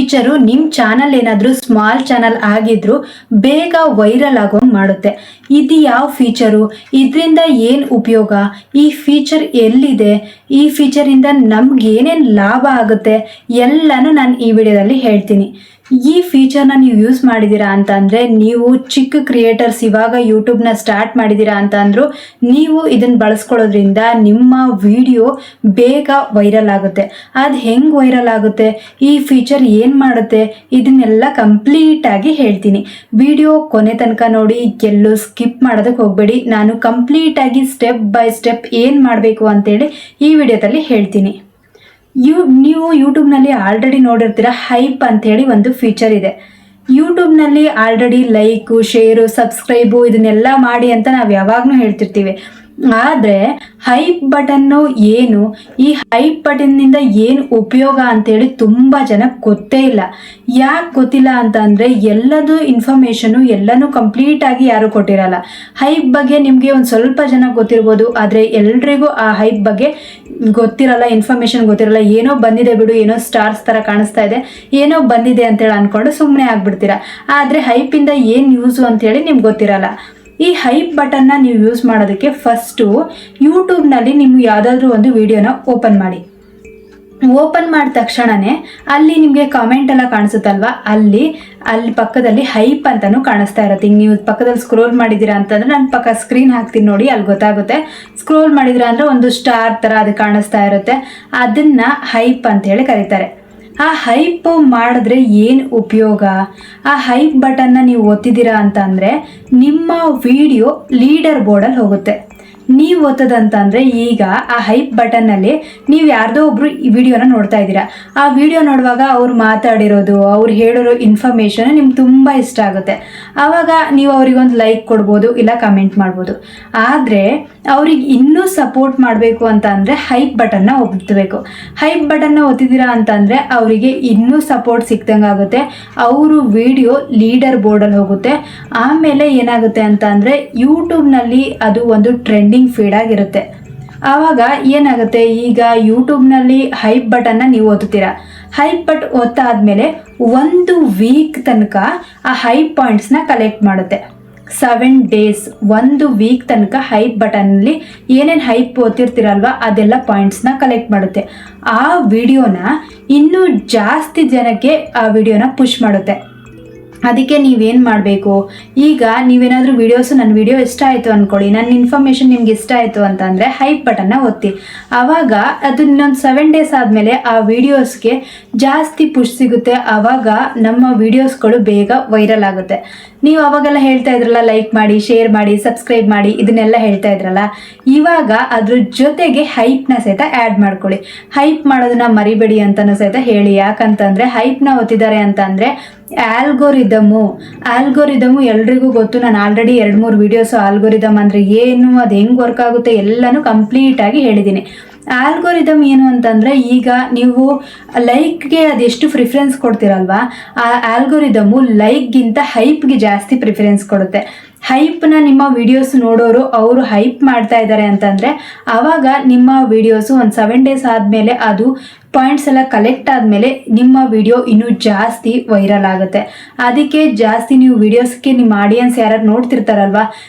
Feature ನಿಮ್ಮ channel ಏನಾದರೂ small channel ಆಗಿದ್ರು ಬೇಗ ವೈರಲ್ ಆಗೋಂಗೆ ಮಾಡುತ್ತೆ. ಇದು ಯಾವ ಫೀಚರು, ಇದರಿಂದ ಏನು ಉಪಯೋಗ, ಈ ಫೀಚರ್ ಎಲ್ಲಿದೆ, ಈ ಫೀಚರಿಂದ ನಮ್ಗೆ ಏನೇನು ಲಾಭ ಆಗುತ್ತೆ ಎಲ್ಲನೂ ನಾನು ಈ ವಿಡಿಯೋದಲ್ಲಿ ಹೇಳ್ತೀನಿ. ಈ ಫೀಚರ್ನ ನೀವು ಯೂಸ್ ಮಾಡಿದ್ದೀರಾ ಅಂತ ಅಂದರೆ, ನೀವು ಚಿಕ್ಕ ಕ್ರಿಯೇಟರ್ಸ್ ಇವಾಗ ಯೂಟ್ಯೂಬ್ನ ಸ್ಟಾರ್ಟ್ ಮಾಡಿದ್ದೀರಾ ಅಂತ ಅಂದರೂ ನೀವು ಇದನ್ನು ಬಳಸ್ಕೊಳ್ಳೋದ್ರಿಂದ ನಿಮ್ಮ ವಿಡಿಯೋ ಬೇಗ ವೈರಲ್ ಆಗುತ್ತೆ. ಅದು ಹೆಂಗೆ ವೈರಲ್ ಆಗುತ್ತೆ, ಈ ಫೀಚರ್ ಏನು ಮಾಡುತ್ತೆ, ಇದನ್ನೆಲ್ಲ ಕಂಪ್ಲೀಟಾಗಿ ಹೇಳ್ತೀನಿ. ವಿಡಿಯೋ ಕೊನೆ ತನಕ ನೋಡಿ, ಎಲ್ಲೂ ಸ್ಕಿಪ್ ಮಾಡೋದಕ್ಕೆ ಹೋಗಬೇಡಿ. ನಾನು ಕಂಪ್ಲೀಟಾಗಿ ಸ್ಟೆಪ್ ಬೈ ಸ್ಟೆಪ್ ಏನು ಮಾಡಬೇಕು ಅಂತೇಳಿ ಈ ವಿಡಿಯೋದಲ್ಲಿ ಹೇಳ್ತೀನಿ. ನೀವು ಯೂಟ್ಯೂಬ್ನಲ್ಲಿ ಆಲ್ರೆಡಿ ನೋಡಿರ್ತೀರ, ಹೈಪ್ ಅಂಥೇಳಿ ಒಂದು ಫೀಚರ್ ಇದೆ. ಯೂಟ್ಯೂಬ್ನಲ್ಲಿ ಆಲ್ರೆಡಿ ಲೈಕು, ಶೇರು, ಸಬ್ಸ್ಕ್ರೈಬು ಇದನ್ನೆಲ್ಲ ಮಾಡಿ ಅಂತ ನಾವು ಯಾವಾಗಲೂ ಹೇಳ್ತಿರ್ತೀವಿ. ಆದರೆ ಹೈಪ್ ಬಟನ್ನು ಏನು, ಈ ಹೈಪ್ ಬಟನ್ನಿಂದ ಏನು ಉಪಯೋಗ ಅಂತೇಳಿ ತುಂಬ ಜನಕ್ಕೆ ಗೊತ್ತೇ ಇಲ್ಲ. ಯಾಕೆ ಗೊತ್ತಿಲ್ಲ ಅಂತ ಅಂದರೆ, ಎಲ್ಲದೂ ಇನ್ಫಾರ್ಮೇಷನು ಎಲ್ಲನೂ ಕಂಪ್ಲೀಟಾಗಿ ಯಾರೂ ಕೊಟ್ಟಿರಲ್ಲ. ಹೈಪ್ ಬಗ್ಗೆ ನಿಮಗೆ ಒಂದು ಸ್ವಲ್ಪ ಜನ ಗೊತ್ತಿರ್ಬೋದು, ಆದರೆ ಎಲ್ರಿಗೂ ಆ ಹೈಪ್ ಬಗ್ಗೆ ಗೊತ್ತಿರಲ್ಲ, ಇನ್ಫಾರ್ಮೇಷನ್ ಗೊತ್ತಿರಲ್ಲ. ಏನೋ ಬಂದಿದೆ ಬಿಡು, ಏನೋ ಸ್ಟಾರ್ಸ್ ಥರ ಕಾಣಿಸ್ತಾ ಇದೆ, ಏನೋ ಬಂದಿದೆ ಅಂತೇಳಿ ಅಂದ್ಕೊಂಡು ಸುಮ್ಮನೆ ಆಗ್ಬಿಡ್ತೀರ. ಆದರೆ ಹೈಪಿಂದ ಏನು ಯೂಸು ಅಂತೇಳಿ ನಿಮ್ಗೆ ಗೊತ್ತಿರಲ್ಲ. ಈ ಹೈಪ್ ಬಟನ್ನ ನೀವು ಯೂಸ್ ಮಾಡೋದಕ್ಕೆ ಫಸ್ಟು ಯೂಟ್ಯೂಬ್ನಲ್ಲಿ ನೀವು ಯಾವುದಾದ್ರೂ ಒಂದು ವಿಡಿಯೋನ ಓಪನ್ ಮಾಡಿ. ಓಪನ್ ಮಾಡಿದ ತಕ್ಷಣವೇ ಅಲ್ಲಿ ನಿಮಗೆ ಕಾಮೆಂಟ್ ಎಲ್ಲ ಕಾಣಿಸುತ್ತಲ್ವ, ಅಲ್ಲಿ ಪಕ್ಕದಲ್ಲಿ ಹೈಪ್ ಅಂತಲೂ ಕಾಣಿಸ್ತಾ ಇರುತ್ತೆ. ಈಗ ನೀವು ಪಕ್ಕದಲ್ಲಿ ಸ್ಕ್ರೋಲ್ ಮಾಡಿದ್ದೀರಾ ಅಂತಂದರೆ, ನಾನು ಪಕ್ಕ ಸ್ಕ್ರೀನ್ ಹಾಕ್ತೀನಿ ನೋಡಿ, ಅಲ್ಲಿ ಗೊತ್ತಾಗುತ್ತೆ. ಸ್ಕ್ರೋಲ್ ಮಾಡಿದ್ದೀರಾ ಅಂದರೆ ಒಂದು ಸ್ಟಾರ್ ಥರ ಅದು ಕಾಣಿಸ್ತಾ ಇರುತ್ತೆ. ಅದನ್ನು ಹೈಪ್ ಅಂತೇಳಿ ಕರೀತಾರೆ. ಆ ಹೈಪ್ ಮಾಡಿದ್ರೆ ಏನು ಉಪಯೋಗ, ಆ ಹೈಪ್ ಬಟನ್ನ ನೀವು ಒತ್ತಿದ್ದೀರಾ ಅಂತ ಅಂದರೆ ನಿಮ್ಮ ವಿಡಿಯೋ ಲೀಡರ್ ಬೋರ್ಡಲ್ಲಿ ಹೋಗುತ್ತೆ. ನೀವು ಒತ್ತದಂತಂದರೆ, ಈಗ ಆ ಹೈಪ್ ಬಟನ್ನಲ್ಲಿ ನೀವು ಯಾರ್ದೋ ಒಬ್ರು ಈ ವಿಡಿಯೋನ ನೋಡ್ತಾ ಇದ್ದೀರಾ. ಆ ವಿಡಿಯೋ ನೋಡುವಾಗ ಅವ್ರು ಮಾತಾಡಿರೋದು, ಅವ್ರು ಹೇಳಿರೋ ಇನ್ಫಾರ್ಮೇಷನ್ ನಿಮ್ಗೆ ತುಂಬ ಇಷ್ಟ ಆಗುತ್ತೆ. ಆವಾಗ ನೀವು ಅವರಿಗೊಂದು ಲೈಕ್ ಕೊಡ್ಬೋದು, ಇಲ್ಲ ಕಮೆಂಟ್ ಮಾಡ್ಬೋದು. ಆದರೆ ಅವ್ರಿಗೆ ಇನ್ನೂ ಸಪೋರ್ಟ್ ಮಾಡಬೇಕು ಅಂತ ಅಂದರೆ ಹೈಪ್ ಬಟನ್ನ ಒತ್ತಬೇಕು. ಹೈಪ್ ಬಟನ್ನ ಒತ್ತಿದ್ದೀರಾ ಅಂತಂದರೆ ಅವರಿಗೆ ಇನ್ನೂ ಸಪೋರ್ಟ್ ಸಿಕ್ದಂಗೆ ಆಗುತ್ತೆ. ಅವರು ವಿಡಿಯೋ ಲೀಡರ್ ಬೋರ್ಡಲ್ಲಿ ಹೋಗುತ್ತೆ. ಆಮೇಲೆ ಏನಾಗುತ್ತೆ ಅಂತ ಅಂದರೆ, ಯೂಟ್ಯೂಬ್ನಲ್ಲಿ ಅದು ಒಂದು ಟ್ರೆಂಡಿಂಗ್ ಫೀಡ್ ಆಗಿರುತ್ತೆ. ಆವಾಗ ಏನಾಗುತ್ತೆ, ಈಗ ಯೂಟ್ಯೂಬ್ನಲ್ಲಿ ಹೈಪ್ ಬಟನ್ನ ನೀವು ಒತ್ತುತ್ತೀರಾ. ಹೈಪ್ ಬಟ್ ಒತ್ತಾದ್ಮೇಲೆ 1 ವೀಕ್ ತನಕ ಆ ಹೈಪ್ ಪಾಯಿಂಟ್ಸ್ನ ಕಲೆಕ್ಟ್ ಮಾಡುತ್ತೆ. 7 ಡೇಸ್, 1 ವೀಕ್ ತನಕ ಹೈಪ್ ಬಟನ್ನಲ್ಲಿ ಏನೇನು ಹೈಪ್ ಓದ್ತಿರ್ತೀರಲ್ವ ಅದೆಲ್ಲ ಪಾಯಿಂಟ್ಸ್ನ ಕಲೆಕ್ಟ್ ಮಾಡುತ್ತೆ. ಆ ವಿಡಿಯೋನ ಇನ್ನೂ ಜಾಸ್ತಿ ಜನಕ್ಕೆ ಆ ವಿಡಿಯೋನ ಪುಷ್ ಮಾಡುತ್ತೆ. ಅದಕ್ಕೆ ನೀವೇನು ಮಾಡಬೇಕು, ಈಗ ನೀವೇನಾದರೂ ನನ್ನ ವಿಡಿಯೋ ಇಷ್ಟ ಆಯಿತು ಅಂದ್ಕೊಳ್ಳಿ, ನನ್ನ ಇನ್ಫಾರ್ಮೇಷನ್ ನಿಮ್ಗೆ ಇಷ್ಟ ಆಯಿತು ಅಂತಂದರೆ ಹೈಪ್ ಬಟನ್ನ ಒತ್ತಿ. ಆವಾಗ ಅದು ಇನ್ನೊಂದು 7 ಡೇಸ್ ಆದಮೇಲೆ ಆ ವಿಡಿಯೋಸ್ಗೆ ಜಾಸ್ತಿ ಪುಷ್ ಸಿಗುತ್ತೆ. ಆವಾಗ ನಮ್ಮ ವಿಡಿಯೋಸ್ಗಳು ಬೇಗ ವೈರಲ್ ಆಗುತ್ತೆ. ನೀವು ಅವಾಗೆಲ್ಲ ಹೇಳ್ತಾ ಇದ್ರಲ್ಲ, ಲೈಕ್ ಮಾಡಿ, ಶೇರ್ ಮಾಡಿ, ಸಬ್ಸ್ಕ್ರೈಬ್ ಮಾಡಿ, ಇದನ್ನೆಲ್ಲ ಹೇಳ್ತಾ ಇದ್ರಲ್ಲ, ಇವಾಗ ಅದ್ರ ಜೊತೆಗೆ ಹೈಪ್ನ ಸಹಿತ ಆ್ಯಡ್ ಮಾಡ್ಕೊಳ್ಳಿ. ಹೈಪ್ ಮಾಡೋದನ್ನ ಮರಿಬೇಡಿ ಅಂತಲೂ ಸಹಿತ ಹೇಳಿ. ಯಾಕಂತಂದರೆ ಹೈಪ್ನ ಒತ್ತಿದ್ದಾರೆ ಅಂತಂದರೆ ಆಲ್ಗೋರಿದಮು ಎಲ್ರಿಗೂ ಗೊತ್ತು. ನಾನು ಆಲ್ರೆಡಿ 2-3 ವೀಡಿಯೋಸು ಆಲ್ಗೋರಿದಮ್ ಅಂದರೆ ಏನು, ಅದು ಹೆಂಗೆ ವರ್ಕ್ ಆಗುತ್ತೆ ಎಲ್ಲನೂ ಕಂಪ್ಲೀಟಾಗಿ ಹೇಳಿದ್ದೀನಿ. ಆಲ್ಗೋರಿದಮ್ ಏನು ಅಂತಂದರೆ, ಈಗ ನೀವು ಲೈಕ್ಗೆ ಅದೆಷ್ಟು ಪ್ರಿಫರೆನ್ಸ್ ಕೊಡ್ತೀರಲ್ವಾ, ಆ ಆಲ್ಗೋರಿದಮು ಲೈಕ್ಗಿಂತ ಹೈಪ್ಗೆ ಜಾಸ್ತಿ ಪ್ರಿಫರೆನ್ಸ್ ಕೊಡುತ್ತೆ. ಹೈಪ್ನ ನಿಮ್ಮ ವಿಡಿಯೋಸ್ ನೋಡೋರು ಅವರು ಹೈಪ್ ಮಾಡ್ತಾ ಇದ್ದಾರೆ ಅಂತಂದರೆ ಆವಾಗ ನಿಮ್ಮ ವಿಡಿಯೋಸು ಒಂದು 7 ಡೇಸ್ ಆದಮೇಲೆ ಅದು ಪಾಯಿಂಟ್ಸ್ ಎಲ್ಲ ಕಲೆಕ್ಟ್ ಆದಮೇಲೆ ನಿಮ್ಮ ವಿಡಿಯೋ ಇನ್ನೂ ಜಾಸ್ತಿ ವೈರಲ್ ಆಗುತ್ತೆ. ಅದಕ್ಕೆ ಜಾಸ್ತಿ ನೀವು ವಿಡಿಯೋಸ್ಗೆ ನಿಮ್ಮ ಆಡಿಯನ್ಸ್ ಯಾರು ನೋಡ್ತಿರ್ತಾರಲ್ವ,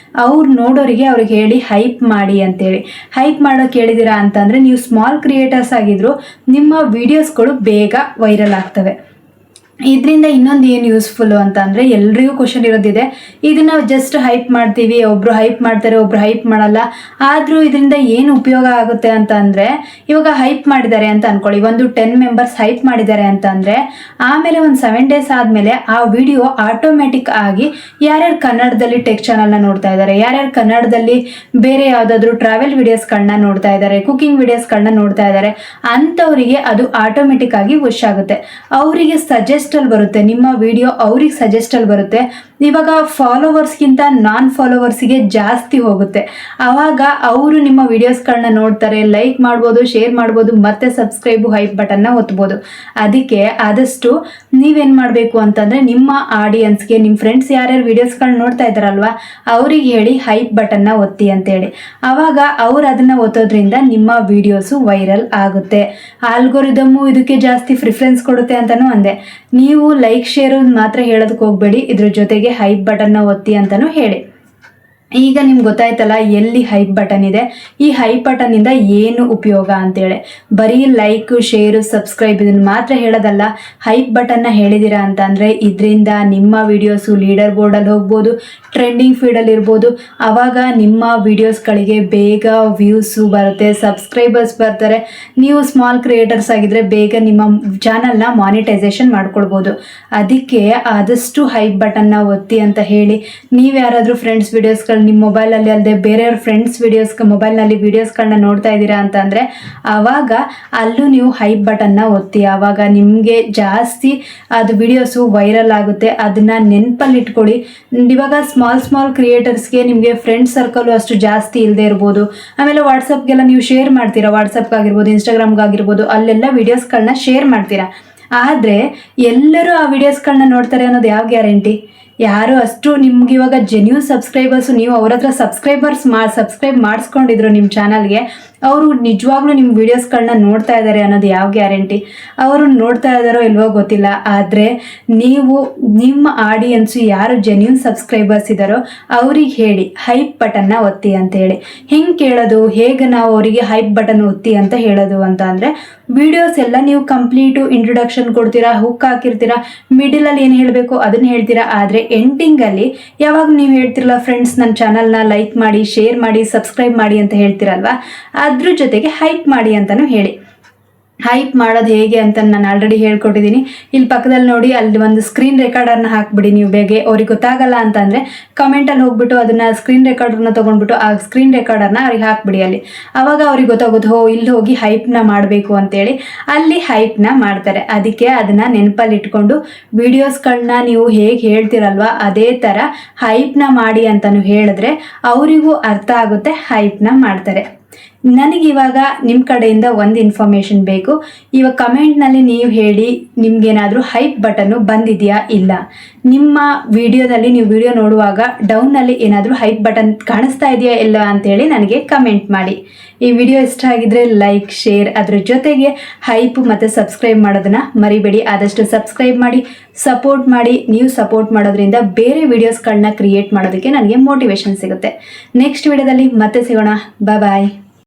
ಅವ್ರು ನೋಡೋರಿಗೆ ಅವ್ರಿಗೆ ಹೇಳಿ ಹೈಪ್ ಮಾಡಿ ಅಂತೇಳಿ. ಹೈಪ್ ಮಾಡೋಕೆ ಹೇಳಿದ್ದೀರಾ ಅಂತಂದರೆ ನೀವು ಸ್ಮಾಲ್ ಕ್ರಿಯೇಟರ್ಸ್ ಆಗಿದ್ರು ನಿಮ್ಮ ವಿಡಿಯೋಸ್ಗಳು ಬೇಗ ವೈರಲ್ ಆಗ್ತವೆ. ಇದರಿಂದ ಇನ್ನೊಂದು ಏನು ಯೂಸ್ಫುಲ್ಲು ಅಂತ ಅಂದರೆ, ಎಲ್ರಿಗೂ ಕ್ವಶನ್ ಇರೋದಿದೆ, ಇದನ್ನು ಜಸ್ಟ್ ಹೈಪ್ ಮಾಡ್ತೀವಿ, ಒಬ್ಬರು ಹೈಪ್ ಮಾಡ್ತಾರೆ, ಒಬ್ಬರು ಹೈಪ್ ಮಾಡಲ್ಲ, ಆದರೂ ಇದರಿಂದ ಏನು ಉಪಯೋಗ ಆಗುತ್ತೆ ಅಂತ ಅಂದರೆ, ಇವಾಗ ಹೈಪ್ ಮಾಡಿದ್ದಾರೆ ಅಂತ ಅಂದ್ಕೊಳ್ಳಿ, ಒಂದು 10 ಮೆಂಬರ್ಸ್ ಹೈಪ್ ಮಾಡಿದ್ದಾರೆ ಅಂತ ಅಂದರೆ ಆಮೇಲೆ ಒಂದು 7 ಡೇಸ್ ಆದಮೇಲೆ ಆ ವಿಡಿಯೋ ಆಟೋಮೆಟಿಕ್ ಆಗಿ ಯಾರ್ಯಾರು ಕನ್ನಡದಲ್ಲಿ ಟೆಕ್ ಚಾನಲ್ನ ನೋಡ್ತಾ ಇದ್ದಾರೆ, ಯಾರ್ಯಾರು ಕನ್ನಡದಲ್ಲಿ ಬೇರೆ ಯಾವುದಾದ್ರೂ ಟ್ರಾವೆಲ್ ವಿಡಿಯೋಸ್ಗಳನ್ನ ನೋಡ್ತಾ ಇದ್ದಾರೆ, ಕುಕಿಂಗ್ ವಿಡಿಯೋಸ್ಗಳನ್ನ ನೋಡ್ತಾ ಇದ್ದಾರೆ, ಅಂಥವರಿಗೆ ಅದು ಆಟೋಮೆಟಿಕ್ ಆಗಿ ಪುಷ್ ಆಗುತ್ತೆ. ಅವರಿಗೆ ಸಜೆಸ್ಟ್ ಬರುತ್ತೆ, ನಿಮ್ಮ ವಿಡಿಯೋ ಅವ್ರಿಗೆ ಸಜೆಸ್ಟಲ್ಲಿ ಬರುತ್ತೆ. ಇವಾಗ ಫಾಲೋವರ್ಸ್ಗಿಂತ ನಾನ್ ಫಾಲೋವರ್ಸಿಗೆ ಜಾಸ್ತಿ ಹೋಗುತ್ತೆ. ಆವಾಗ ಅವರು ನಿಮ್ಮ ವಿಡಿಯೋಸ್ಗಳನ್ನ ನೋಡ್ತಾರೆ, ಲೈಕ್ ಮಾಡ್ಬೋದು, ಶೇರ್ ಮಾಡ್ಬೋದು, ಮತ್ತೆ ಸಬ್ಸ್ಕ್ರೈಬ್ ಹೈಪ್ ಬಟನ್ನ ಒತ್ಬೋದು. ಅದಕ್ಕೆ ಆದಷ್ಟು ನೀವೇನು ಮಾಡಬೇಕು ಅಂತಂದರೆ ನಿಮ್ಮ ಆಡಿಯನ್ಸ್ಗೆ, ನಿಮ್ಮ ಫ್ರೆಂಡ್ಸ್ ಯಾರ್ಯಾರು ವಿಡಿಯೋಸ್ಗಳನ್ನ ನೋಡ್ತಾ ಇದ್ದಾರಲ್ವ ಅವ್ರಿಗೆ ಹೇಳಿ ಹೈಪ್ ಬಟನ್ನ ಒತ್ತಿ ಅಂತೇಳಿ. ಆವಾಗ ಅವ್ರು ಅದನ್ನು ಒತ್ತೋದ್ರಿಂದ ನಿಮ್ಮ ವಿಡಿಯೋಸು ವೈರಲ್ ಆಗುತ್ತೆ. ಆಲ್ಗೋರಿದಮ್ಮು ಇದಕ್ಕೆ ಜಾಸ್ತಿ ಪ್ರಿಫರೆನ್ಸ್ ಕೊಡುತ್ತೆ ಅಂತಲೂ ಅಂದೆ. ನೀವು ಲೈಕ್ ಶೇರ್ ಮಾತ್ರ ಹೇಳೋದಕ್ಕೆ ಹೋಗಬೇಡಿ, ಇದ್ರ ಜೊತೆಗೆ ಹೈಪ್ ಬಟನ್ನ ಒತ್ತಿ ಅಂತಲೂ ಹೇಳಿ. ಈಗ ನಿಮ್ಗೆ ಗೊತ್ತಾಯ್ತಲ್ಲ ಎಲ್ಲಿ ಹೈಪ್ ಬಟನ್ ಇದೆ. ಈ ಹೈಪ್ ಬಟನ್ನಿಂದ ಏನು ಉಪಯೋಗ ಅಂತೇಳಿ, ಬರೀ ಲೈಕ್ ಶೇರು ಸಬ್ಸ್ಕ್ರೈಬ್ ಇದನ್ನು ಮಾತ್ರ ಹೇಳೋದಲ್ಲ. ಹೈಪ್ ಬಟನ್ನ ಹೇಳಿದ್ದೀರಾ ಅಂತಂದರೆ ಇದರಿಂದ ನಿಮ್ಮ ವಿಡಿಯೋಸು ಲೀಡರ್ ಬೋರ್ಡಲ್ಲಿ ಹೋಗ್ಬೋದು, ಟ್ರೆಂಡಿಂಗ್ ಫೀಡಲ್ಲಿ ಇರ್ಬೋದು. ಆವಾಗ ನಿಮ್ಮ ವಿಡಿಯೋಸ್ಗಳಿಗೆ ಬೇಗ ವ್ಯೂಸು ಬರುತ್ತೆ, ಸಬ್ಸ್ಕ್ರೈಬರ್ಸ್ ಬರ್ತಾರೆ. ನೀವು ಸ್ಮಾಲ್ ಕ್ರಿಯೇಟರ್ಸ್ ಆಗಿದ್ದರೆ ಬೇಗ ನಿಮ್ಮ ಚಾನಲ್ನ ಮಾನಿಟೈಸೇಷನ್ ಮಾಡ್ಕೊಳ್ಬೋದು. ಅದಕ್ಕೆ ಆದಷ್ಟು ಹೈಪ್ ಬಟನ್ನ ಒತ್ತಿ ಅಂತ ಹೇಳಿ. ನೀವು ಯಾರಾದರೂ ಫ್ರೆಂಡ್ಸ್ ವಿಡಿಯೋಸ್ಗಳು ನಿಮ್ಮ ಮೊಬೈಲಲ್ಲಿ ಅಲ್ಲದೆ ಬೇರೆಯವ್ರ ಫ್ರೆಂಡ್ಸ್ ಮೊಬೈಲ್ನಲ್ಲಿ ವಿಡಿಯೋಸ್ಗಳನ್ನ ನೋಡ್ತಾ ಇದ್ದೀರಾ ಅಂತಂದರೆ ಆವಾಗ ಅಲ್ಲೂ ನೀವು ಹೈಪ್ ಬಟನ್ನ ಒತ್ತಿ. ಆವಾಗ ನಿಮಗೆ ಜಾಸ್ತಿ ಅದು ವಿಡಿಯೋಸು ವೈರಲ್ ಆಗುತ್ತೆ. ಅದನ್ನು ನೆನಪಲ್ಲಿ ಇಟ್ಕೊಳ್ಳಿ. ಇವಾಗ ಸ್ಮಾಲ್ ಕ್ರಿಯೇಟರ್ಸ್ಗೆ ನಿಮಗೆ ಫ್ರೆಂಡ್ಸ್ ಸರ್ಕಲು ಅಷ್ಟು ಜಾಸ್ತಿ ಇಲ್ಲದೆ ಇರ್ಬೋದು. ಆಮೇಲೆ ವಾಟ್ಸಪ್ಗೆಲ್ಲ ನೀವು ಶೇರ್ ಮಾಡ್ತೀರಾ, ವಾಟ್ಸಪ್ಗಾಗಿರ್ಬೋದು, ಇನ್ಸ್ಟಾಗ್ರಾಮ್ಗಾಗಿರ್ಬೋದು, ಅಲ್ಲೆಲ್ಲ ವಿಡಿಯೋಸ್ಗಳನ್ನ ಶೇರ್ ಮಾಡ್ತೀರಾ. ಆದರೆ ಎಲ್ಲರೂ ಆ ವಿಡಿಯೋಸ್ಗಳನ್ನ ನೋಡ್ತಾರೆ ಅನ್ನೋದು ಯಾವ ಗ್ಯಾರಂಟಿ? ಯಾರು ಅಷ್ಟು ನಿಮ್ಗೆ ಇವಾಗ ಜೆನ್ಯೂನ್ ಸಬ್ಸ್ಕ್ರೈಬರ್ಸು, ನೀವು ಅವ್ರ ಹತ್ರ ಸಬ್ಸ್ಕ್ರೈಬ್ ಮಾಡಿಸ್ಕೊಂಡಿದ್ರು ನಿಮ್ಮ ಚಾನಲ್ಗೆ, ಅವರು ನಿಜವಾಗ್ಲೂ ನಿಮ್ಮ ವಿಡಿಯೋಸ್ಗಳನ್ನ ನೋಡ್ತಾ ಇದ್ದಾರೆ ಅನ್ನೋದು ಯಾವ ಗ್ಯಾರಂಟಿ? ಅವರು ನೋಡ್ತಾ ಇದ್ದಾರೋ ಇಲ್ವೋ ಗೊತ್ತಿಲ್ಲ. ಆದರೆ ನೀವು ನಿಮ್ಮ ಆಡಿಯನ್ಸು ಯಾರು ಜೆನ್ಯೂನ್ ಸಬ್ಸ್ಕ್ರೈಬರ್ಸ್ ಇದ್ದಾರೋ ಅವ್ರಿಗೆ ಹೇಳಿ ಹೈಪ್ ಬಟನ್ನ ಒತ್ತಿ ಅಂತೇಳಿ. ಹಿಂಗೆ ಕೇಳೋದು ಹೇಗೆ ನಾವು ಅವರಿಗೆ ಹೈಪ್ ಬಟನ್ ಒತ್ತಿ ಅಂತ ಹೇಳೋದು ಅಂತ ಅಂದರೆ, ವಿಡಿಯೋಸ್ ಎಲ್ಲ ನೀವು ಕಂಪ್ಲೀಟು ಇಂಟ್ರೊಡಕ್ಷನ್ ಕೊಡ್ತೀರಾ, ಹುಕ್ ಹಾಕಿರ್ತೀರಾ, ಮಿಡಲಲ್ಲಿ ಏನು ಹೇಳಬೇಕು ಅದನ್ನು ಹೇಳ್ತೀರಾ. ಆದರೆ ಎಂಡಿಂಗಲ್ಲಿ ಯಾವಾಗ ನೀವು ಹೇಳ್ತಿರಲ್ಲ ಫ್ರೆಂಡ್ಸ್ ನನ್ನ ಚಾನಲ್ನ ಲೈಕ್ ಮಾಡಿ, ಶೇರ್ ಮಾಡಿ, ಸಬ್ಸ್ಕ್ರೈಬ್ ಮಾಡಿ ಅಂತ ಹೇಳ್ತಿರಲ್ವ, ಅದ್ರ ಜೊತೆಗೆ ಹೈಪ್ ಮಾಡಿ ಅಂತಲೂ ಹೇಳಿ. ಹೈಪ್ ಮಾಡೋದು ಹೇಗೆ ಅಂತ ನಾನು ಆಲ್ರೆಡಿ ಹೇಳ್ಕೊಟ್ಟಿದ್ದೀನಿ. ಇಲ್ಲಿ ಪಕ್ಕದಲ್ಲಿ ನೋಡಿ, ಅಲ್ಲಿ ಒಂದು ಸ್ಕ್ರೀನ್ ರೆಕಾರ್ಡರ್ನ ಹಾಕ್ಬಿಡಿ. ನೀವು ಬೇಗ ಅವ್ರಿಗೆ ಗೊತ್ತಾಗಲ್ಲ ಅಂತಂದರೆ ಕಮೆಂಟಲ್ಲಿ ಹೋಗ್ಬಿಟ್ಟು ಅದನ್ನು ಸ್ಕ್ರೀನ್ ರೆಕಾರ್ಡರ್ನ ತೊಗೊಂಡ್ಬಿಟ್ಟು ಆ ಸ್ಕ್ರೀನ್ ರೆಕಾರ್ಡರ್ನ ಅವ್ರಿಗೆ ಹಾಕ್ಬಿಡಿ. ಅಲ್ಲಿ ಆವಾಗ ಅವ್ರಿಗೆ ಗೊತ್ತಾಗೋದು, ಇಲ್ಲಿ ಹೋಗಿ ಹೈಪ್ನ ಮಾಡಬೇಕು ಅಂತೇಳಿ ಅಲ್ಲಿ ಹೈಪ್ನ ಮಾಡ್ತಾರೆ. ಅದಕ್ಕೆ ಅದನ್ನು ನೆನಪಲ್ಲಿ ಇಟ್ಕೊಂಡು ವಿಡಿಯೋಸ್ಗಳನ್ನ ನೀವು ಹೇಗೆ ಹೇಳ್ತಿರಲ್ವ ಅದೇ ಥರ ಹೈಪ್ನ ಮಾಡಿ ಅಂತಲೂ ಹೇಳಿದ್ರೆ ಅವರಿಗೂ ಅರ್ಥ ಆಗುತ್ತೆ, ಹೈಪ್ನ ಮಾಡ್ತಾರೆ. ನನಗಿವಾಗ ನಿಮ್ಮ ಕಡೆಯಿಂದ ಒಂದು ಇನ್ಫಾರ್ಮೇಷನ್ ಬೇಕು. ಇವಾಗ ಕಮೆಂಟ್ನಲ್ಲಿ ನೀವು ಹೇಳಿ ನಿಮ್ಗೇನಾದರೂ ಹೈಪ್ ಬಟನ್ನು ಬಂದಿದೆಯಾ ಇಲ್ಲ. ನಿಮ್ಮ ವಿಡಿಯೋದಲ್ಲಿ ನೀವು ವಿಡಿಯೋ ನೋಡುವಾಗ ಡೌನ್ನಲ್ಲಿ ಏನಾದರೂ ಹೈಪ್ ಬಟನ್ ಕಾಣಿಸ್ತಾ ಇದೆಯಾ ಇಲ್ಲ ಅಂತೇಳಿ ನನಗೆ ಕಮೆಂಟ್ ಮಾಡಿ. ಈ ವಿಡಿಯೋ ಇಷ್ಟ ಆಗಿದ್ರೆ ಲೈಕ್ ಶೇರ್, ಅದ್ರ ಜೊತೆಗೆ ಹೈಪ್ ಮತ್ತು ಸಬ್ಸ್ಕ್ರೈಬ್ ಮಾಡೋದನ್ನು ಮರಿಬೇಡಿ. ಆದಷ್ಟು ಸಬ್ಸ್ಕ್ರೈಬ್ ಮಾಡಿ, ಸಪೋರ್ಟ್ ಮಾಡಿ. ನೀವು ಸಪೋರ್ಟ್ ಮಾಡೋದ್ರಿಂದ ಬೇರೆ ವಿಡಿಯೋಸ್ಗಳನ್ನ ಕ್ರಿಯೇಟ್ ಮಾಡೋದಕ್ಕೆ ನನಗೆ ಮೋಟಿವೇಶನ್ ಸಿಗುತ್ತೆ. ನೆಕ್ಸ್ಟ್ ವಿಡಿಯೋದಲ್ಲಿ ಮತ್ತೆ ಸಿಗೋಣ. ಬಾಯ್.